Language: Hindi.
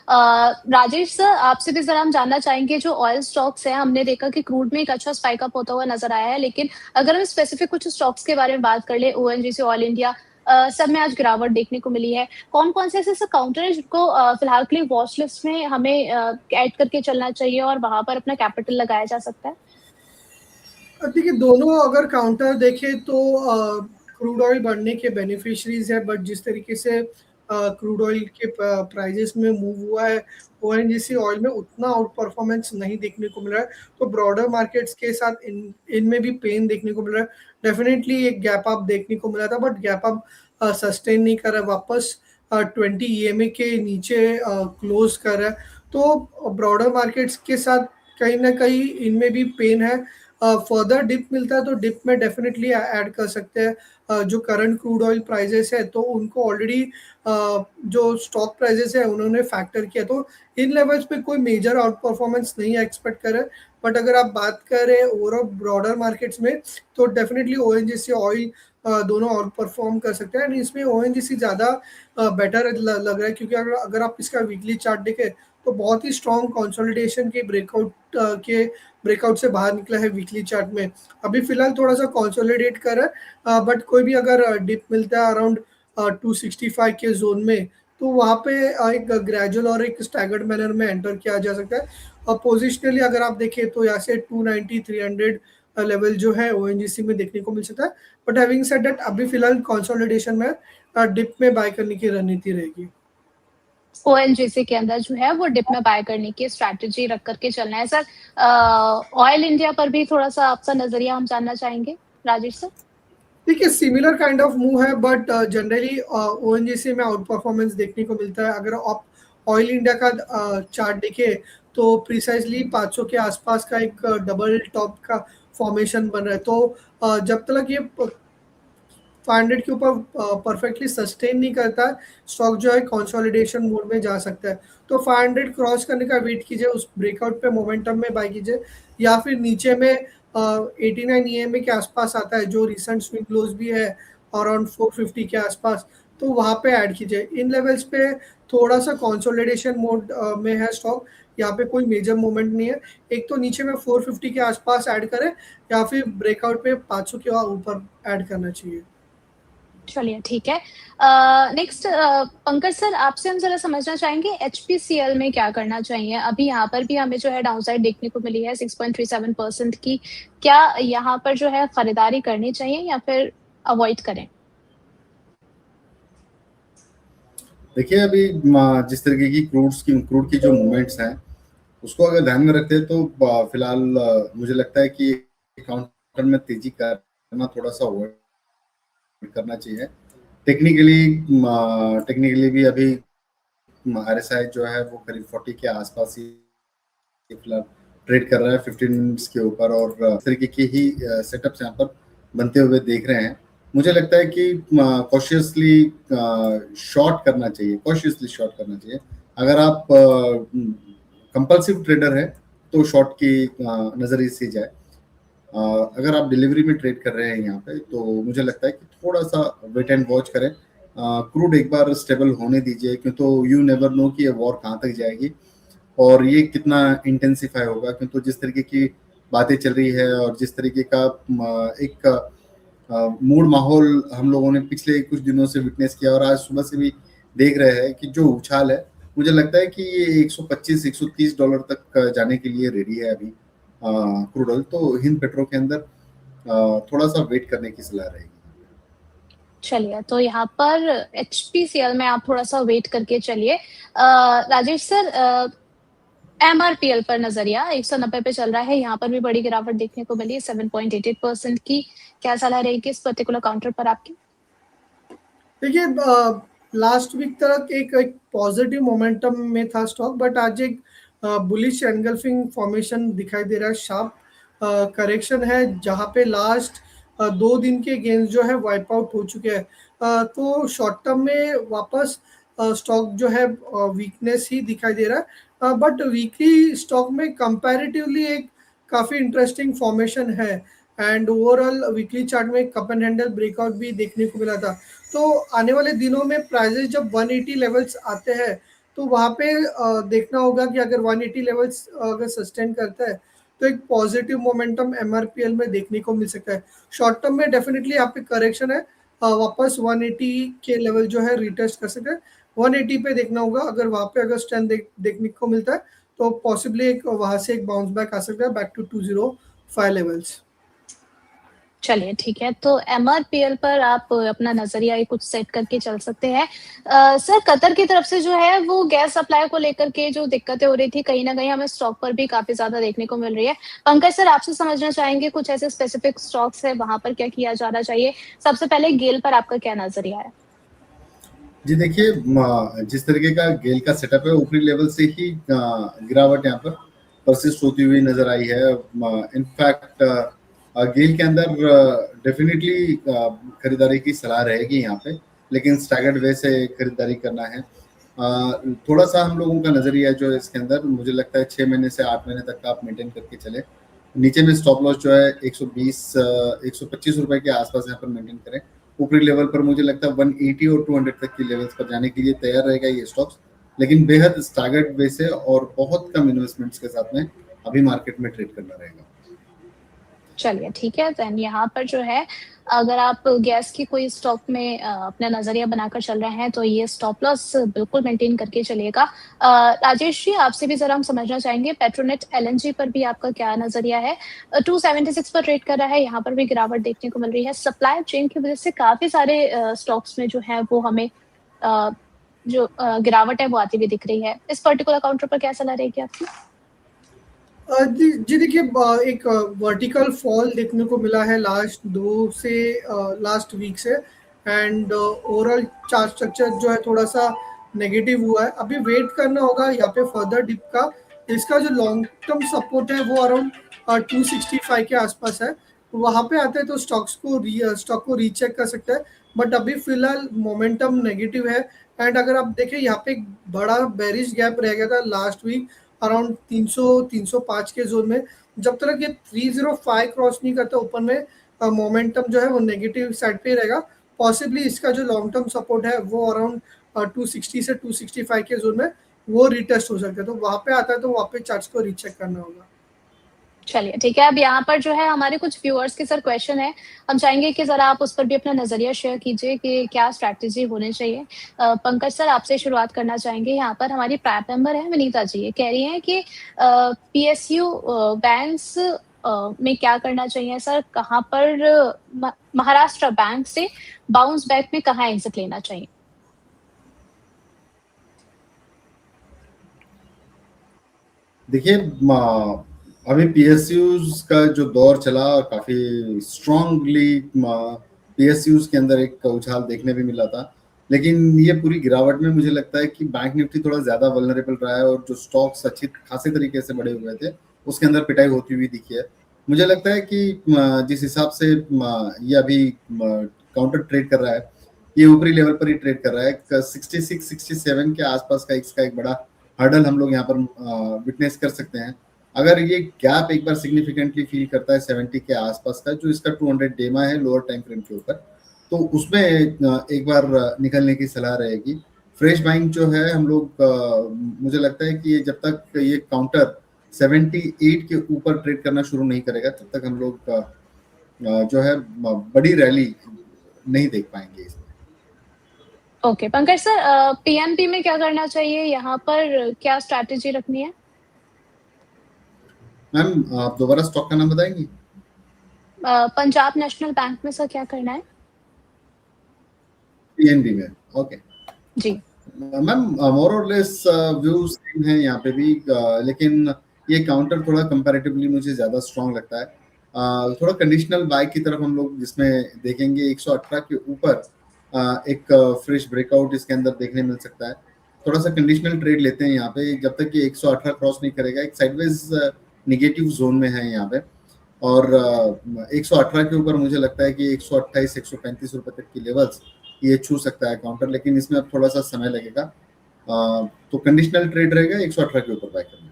राजेश सर, आपसे भी ज़रा हम जानना चाहेंगे जो ऑयल स्टॉक्स हैं, हमने देखा कि क्रूड में एक अच्छा स्पाइक अप होता हुआ नज़र आया है, लेकिन अगर हम स्पेसिफिक कुछ स्टॉक्स के बारे में बात कर लें, ओएनजीसी, ऑयल इंडिया सब में आज गिरावट देखने को मिली है। कौन-कौन से ऐसे काउंटर हैं जिनको फिलहाल के लिए वॉच लिस्ट में हमें ऐड करके चलना चाहिए और वहाँ पर अपना कैपिटल लगाया जा सकता है? देखिए, दोनों अगर काउंटर देखें तो क्रूड ऑयल बढ़ने के बेनिफिशियरीज है, बट जिस तरीके से क्रूड ऑयल के प्राइजेस में मूव हुआ है, ओएनजीसी ऑयल में उतना आउट परफॉर्मेंस नहीं देखने को मिल रहा है। तो ब्रॉडर मार्केट्स के साथ इनमें भी पेन देखने को मिल रहा है। डेफिनेटली एक गैप अप देखने को मिला था, बट गैप अप सस्टेन नहीं कर रहा, वापस 20 ईएमए के नीचे क्लोज कर रहा है। तो ब्रॉडर मार्केट्स के साथ कहीं ना कहीं इनमें भी पेन है। फर्दर डिप मिलता है तो डिप में डेफिनेटली ऐड कर सकते हैं। जो करंट क्रूड ऑयल प्राइजेस है तो उनको ऑलरेडी जो स्टॉक प्राइजेस है उन्होंने फैक्टर किया, तो इन लेवल्स पे कोई मेजर आउट परफॉर्मेंस नहीं एक्सपेक्ट करे। बट अगर आप बात करें ओवरऑल ब्रॉडर मार्केट्स में तो डेफिनेटली ओएनजीसी ऑयल दोनों आउट परफॉर्म कर सकते हैं। एंड इसमें ओएनजीसी ज़्यादा बेटर लग रहा है, क्योंकि अगर आप इसका वीकली चार्ट देखें तो बहुत ही स्ट्रॉन्ग कंसोलिडेशन के ब्रेकआउट से बाहर निकला है वीकली चार्ट में। अभी फिलहाल थोड़ा सा कंसोलिडेट कर रहा है, बट कोई भी अगर डिप मिलता है अराउंड 265 के जोन में, तो वहाँ पे एक ग्रेजुअल और एक स्टैगर्ड मैनर में एंटर किया जा सकता है। और पोजिशनली अगर आप देखें तो यहाँ से 290 300 लेवल जो है ओएनजीसी में देखने को मिल सकता है। बट हैविंग सेड दैट अभी फिलहाल कंसोलिडेशन में डिप में बाय करने की रणनीति रहेगी। ओएनजीसी के अंदर जो है वो डिप में बाय करने की स्ट्रैटेजी रख करके चलना है। सर, ऑयल इंडिया पर भी थोड़ा-सा आपका नज़रिया हम जानना चाहेंगे, राजेश सर? देखिए, सिमिलर काइंड ऑफ मूव है, बट जनरली ओएनजीसी में आउट परफॉर्मेंस देखने को मिलता है। अगर आप ऑयल इंडिया का चार्ट देखें तो प्रिसाइजली 500 के आसपास का एक डबल टॉप का फॉर्मेशन बन रहा है। तो जब तक ये 500 के ऊपर परफेक्टली सस्टेन नहीं करता, स्टॉक जो है कंसोलिडेशन मोड में जा सकता है। तो 500 क्रॉस करने का वेट कीजिए, उस ब्रेकआउट पे मोमेंटम में बाय कीजिए, या फिर नीचे में 89 ईएमए के आसपास आता है जो रिसेंट स्विंग क्लोज भी है अराउंड 450 के आसपास, तो वहाँ पे ऐड कीजिए। इन लेवल्स पे थोड़ा सा कंसोलिडेशन मोड में है स्टॉक, यहाँ पे कोई मेजर मूवमेंट नहीं है। एक तो नीचे में 450 के आसपास ऐड करें, या फिर ब्रेकआउट पे 500 के ऊपर ऐड करना चाहिए। चलिए, ठीक है। नेक्स्ट, पंकज सर, आपसे हम ज़रा समझना चाहेंगे एचपीसीएल में क्या करना चाहिए? अभी यहाँ पर भी हमें जो है डाउनसाइड देखने को मिली है 6.37% की। क्या यहाँ पर जो है खरीदारी करनी चाहिए या फिर अवॉइड करें? देखिए, अभी जिस तरीके की क्रूड की जो मूवमेंट्स हैं उसको अगर ध्यान में रखते हैं तो फिलहाल मुझे लगता है कि काउंटर में तेजी करना थोड़ा सा अवॉइड करना चाहिए। टेक्निकली भी अभी आरएसआई जो है वो करीब 40 के आसपास ही फिलहाल ट्रेड कर रहा है 15 मिनट्स के ऊपर, और इस तरीके की ही सेटअप्स यहाँ पर बनते हुए देख रहे हैं। मुझे लगता है कि कॉशियसली शॉर्ट करना चाहिए। अगर आप कंपल्सिव ट्रेडर है तो शॉर्ट की नजरिए से जाए। अगर आप डिलीवरी में ट्रेड कर रहे हैं यहाँ पे तो मुझे लगता है कि थोड़ा सा वेट एंड वॉच करें। क्रूड एक बार स्टेबल होने दीजिए, क्योंकि तो यू नेवर नो कि ये वॉर कहाँ तक जाएगी और ये कितना इंटेंसिफाई होगा। क्योंकि जिस तरीके की बातें चल रही है और जिस तरीके का एक मूड माहौल हम लोगों ने पिछले कुछ दिनों से विटनेस किया और आज सुबह से भी देख रहे हैं कि जो उछाल है, मुझे लगता है कि ये 125-130 डॉलर तक जाने के लिए रेडी है अभी क्रूड ऑयल। तो हिंद पेट्रो के अंदर थोड़ा सा वेट करने की सलाह रहेगी। चलिए, तो यहाँ पर एचपीसीएल में आप थोड़ा-सा वेट करके चलिए। राजेश सर, एमआरपीएल पर नज़रिया 190 पे चल रहा है, यहाँ पर भी बड़ी गिरावट देखने को मिली है 7.88% की। क्या सलाह रहेगी इस पर्टिकुलर काउंटर पर आपकी? देखिए, लास्ट वीक तक एक पॉजिटिव मोमेंटम में था स्टॉक, बट आज एक बुलिश एनगल्फिंग फॉर्मेशन दिखाई दे रहा है। शार्प करेक्शन है जहाँ पे लास्ट 2 दिन के गेंस जो है वाइप आउट हो चुके हैं। तो शॉर्ट टर्म में वापस स्टॉक जो है वीकनेस ही दिखाई दे रहा है, बट वीकली स्टॉक में कंपैरेटिवली एक काफ़ी इंटरेस्टिंग फॉर्मेशन है। एंड ओवरऑल वीकली चार्ट में कप एंड हैंडल ब्रेकआउट भी देखने को मिला था। तो आने वाले दिनों में प्राइजेस जब 180 लेवल्स आते हैं तो वहाँ पे देखना होगा कि अगर 180 लेवल्स अगर सस्टेन करता है तो एक पॉजिटिव मोमेंटम एमआरपीएल में देखने को मिल सकता है। शॉर्ट टर्म में डेफिनेटली यहाँ पे करेक्शन है, वापस 180 के लेवल जो है रिटेस्ट कर सकते हैं। 180 पे देखना होगा, अगर वहाँ पे अगर स्ट्रेंथ देखने को मिलता है तो पॉसिबली एक वहाँ से एक बाउंस बैक आ सकता है बैक टू 205 लेवल्स। चलिए ठीक है, तो एमआरपीएल पर आप अपना नजरिया ये कुछ सेट करके चल सकते हैं। सर कतर की तरफ से जो है वो गैस सप्लाई को लेकर के जो दिक्कतें हो रही थी, कहीं ना कहीं हमें स्टॉक पर भी काफी ज्यादा देखने को मिल रही है। पंकज सर आपसे समझना चाहेंगे कुछ ऐसे स्पेसिफिक स्टॉक्स है वहां पर क्या किया जाना चाहिए। सबसे पहले गेल पर आपका क्या नजरिया है? जी देखिए, जिस तरीके का गेल का सेटअप है, ऊपरी लेवल से ही गिरावट यहाँ पर परसिस्ट होती हुई नजर आई है। इनफैक्ट गेल के अंदर डेफिनेटली खरीदारी की सलाह रहेगी यहाँ पे, लेकिन स्टैगर्ड वे से खरीदारी करना है। थोड़ा सा हम लोगों का नजरिया जो है इसके अंदर, मुझे लगता है 6 महीने से 8 महीने तक का आप मेंटेन करके चले। नीचे में स्टॉप लॉस जो है 120 125 रुपए के आसपास यहाँ पर मेंटेन करें। ऊपरी लेवल पर मुझे लगता है 180 और 200 तक की लेवल्स पर जाने के लिए तैयार रहेगा ये स्टॉक्स, लेकिन बेहद स्टैगर्ड वे से और बहुत कम इन्वेस्टमेंट्स के साथ में अभी मार्केट में ट्रेड करना रहेगा। चलिए ठीक है, देन यहाँ पर जो है अगर आप गैस की कोई स्टॉक में अपना नजरिया बनाकर चल रहे हैं तो ये स्टॉप लॉस बिल्कुल मेंटेन करके चलिएगा। राजेश जी आपसे भी जरा हम समझना चाहेंगे पेट्रोनेट एलएनजी पर भी आपका क्या नजरिया है? 276 पर ट्रेड कर रहा है, यहाँ पर भी गिरावट देखने को मिल रही है। सप्लाई चेन की वजह से काफी सारे स्टॉक्स में जो है वो हमें जो गिरावट है वो आती हुई दिख रही है। इस पर्टिकुलर काउंटर पर क्या सलाह रहेगी आपकी? जी देखिए, एक वर्टिकल फॉल देखने को मिला है लास्ट वीक से, एंड ओवरऑल चार्ट स्ट्रक्चर जो है थोड़ा सा नेगेटिव हुआ है। अभी वेट करना होगा यहाँ पे फर्दर डिप का। इसका जो लॉन्ग टर्म सपोर्ट है वो अराउंड 265 के आसपास है, तो वहाँ पे आते हैं तो स्टॉक को रीचेक कर सकते हैं। बट अभी फिलहाल मोमेंटम नेगेटिव है, एंड अगर आप देखें यहाँ पे एक बड़ा बेरिश गैप रह गया था लास्ट वीक अराउंड 305 के जोन में। जब तक ये 305 क्रॉस नहीं करता ऊपर में, मोमेंटम जो है वो नेगेटिव साइड पे ही रहेगा। पॉसिबली इसका जो लॉन्ग टर्म सपोर्ट है वो अराउंड 260 से 265 के जोन में वो रिटेस्ट हो सकता है, तो वहाँ पे आता है तो वहाँ पे चार्ट्स को रीचेक करना होगा। चलिए ठीक है, अब यहाँ पर जो है हमारे कुछ व्यूअर्स के सर क्वेश्चन है, हम चाहेंगे कि जरा आप उस पर भी अपना नजरिया शेयर कीजिए कि क्या स्ट्रैटेजी होनी चाहिए। पंकज सर आपसे शुरुआत करना चाहेंगे। यहाँ पर हमारी प्राइम मेंबर है विनीता जी, ये कह रही हैं कि पीएसयू बैंक्स में क्या करना चाहिए सर, कहाँ पर महाराष्ट्र बैंक से बाउंस बैक में कहाँ एग्जिट लेना चाहिए? देखिए, अभी पीएसयूज का जो दौर चला, काफी स्ट्रांगली पीएसयूज के अंदर एक उछाल देखने भी मिला था, लेकिन ये पूरी गिरावट में मुझे लगता है कि बैंक निफ्टी थोड़ा ज्यादा वल्नरेबल रहा है और जो स्टॉक्स अच्छी खासे तरीके से बढ़े हुए थे उसके अंदर पिटाई होती हुई दिखी है। मुझे लगता है कि जिस हिसाब से ये अभी काउंटर ट्रेड कर रहा है, ये ऊपरी लेवल पर ही ट्रेड कर रहा है। 66 67 के आसपास का इसका एक बड़ा हर्डल हम लोग यहाँ पर विटनेस कर सकते हैं। अगर ये गैप एक बार सिग्निफिकेंटली फील करता है 70 के आसपास का, जो इसका 200 डेमा है लोअर टाइम फ्रेम के ऊपर, तो उसमें एक बार निकलने की सलाह रहेगी। फ्रेश बाइंग जो है हम लोग मुझे लगता है कि जब तक ये काउंटर 78 के ऊपर ट्रेड करना शुरू नहीं करेगा तब तक हम लोग जो है बड़ी रैली नहीं देख पाएंगे इसमें। ओके पंकज सर, पीएनबी में क्या करना चाहिए, यहाँ पर क्या स्ट्रैटेजी रखनी है? मैम आप दोबारा स्टॉक का नाम बताएंगी? पंजाब नेशनल बैंक में सर क्या करना है? पीएनबी में, ओके जी मैम, मोर और लेस व्यूज सेम है यहाँ पे भी, लेकिन ये काउंटर थोड़ा कंपैरेटिवली मुझे ज्यादा स्ट्रांग लगता है। थोड़ा कंडीशनल बाय की तरफ हम लोग जिसमें देखेंगे 118 के ऊपर एक फ्रेश ब्रेकआउट इसके अंदर देखने मिल सकता है। थोड़ा सा कंडीशनल ट्रेड लेते हैं यहाँ पे, जब तक ये 118 क्रॉस नहीं करेगा। एक साइडवेज निगेटिव जोन में है यहाँ पे, और 118 के ऊपर मुझे लगता है कि 128 135 रुपए तक की लेवल्स ये छू सकता है काउंटर, लेकिन इसमें अब थोड़ा सा समय लगेगा। तो कंडीशनल ट्रेड रहेगा 118 के ऊपर बाय करना।